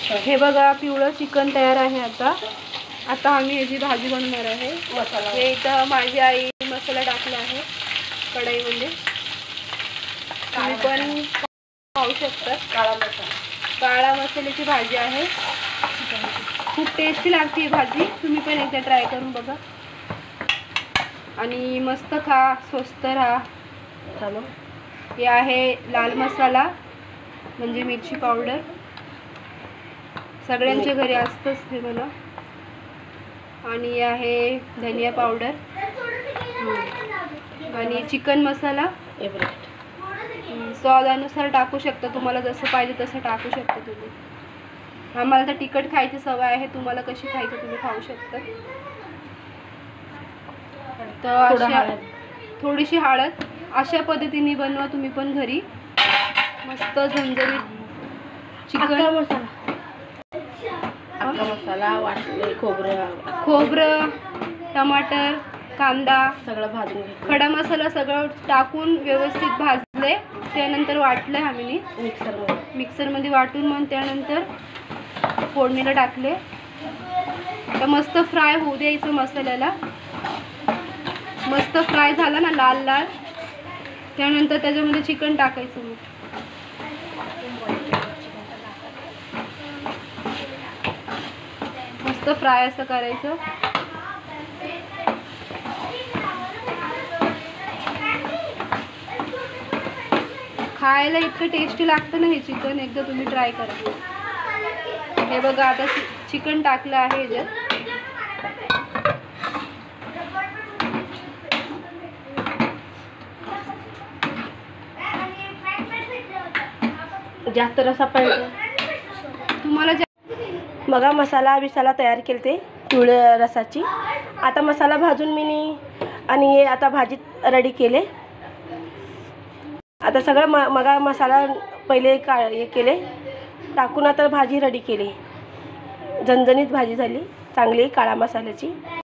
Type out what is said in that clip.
हे बघा पिवळं चिकन तयार आहे। आता आम्ही याची भाजी बनवणार आहे। मसाला हे इथं माझी आई मसाला टाकला आहे कढईमध्ये, तुम्ही पण पाहू शकता। काळा मसाल्याची भाजी आहे, खूप टेस्टी लागते ही भाजी, तुम्ही पण एकदा ट्राय करून बघा आणि मस्त खा, स्वस्त राहा। हे आहे लाल मसाला म्हणजे मिरची पावडर, सगळ्यांच्या घरी असतंच हे मला। आणि आहे धनिया पावडर आणि चिकन मसाला स्वादानुसार टाकू शकता, तुम्हाला जसं पाहिजे तसं टाकू शकता तुम्ही। आम्हाला तर तिखट खायची सवय आहे, तुम्हाला कशी खायची तुम्ही खाऊ शकता। तर थोडीशी हळद, अशा पद्धतीने बनवा तुम्ही पण घरी, मस्त झणझणीत चिकन मसाला वाटले, खोबरं, टमाटर, कांदा सगळं भाजून घेतलं, खडा मसाला सगळं टाकून व्यवस्थित भाजले, त्यानंतर वाटले आम्ही मिक्सरमध्ये वाटून, मग त्यानंतर फोडणीला टाकले। तर मस्त फ्राय होऊ द्यायचं मसाल्याला, मस्त फ्राय झाला ना लाल लाल, त्यानंतर त्याच्यामध्ये चिकन टाकायचं। मस्त फ्राय असं करायचं। खायला इतकं टेस्टी लागतं ना हे चिकन, एकदा तुम्ही ट्राय करा। हे बघा आता चिकन टाकलं आहे ह्याच्यात, जास्त रसा पाहिजे तुम्हाला। बघा मसाला बिसाला तयार केलते पिवळ्या रसाची। आता मसाला भाजून मी आणि हे आता भाजीत रेडी केले। आता सगळं मगा मसाला पहिले हे केले टाकून, आता भाजी रेडी केली, झणझणीत भाजी झाली चांगली काळा मसाल्याची।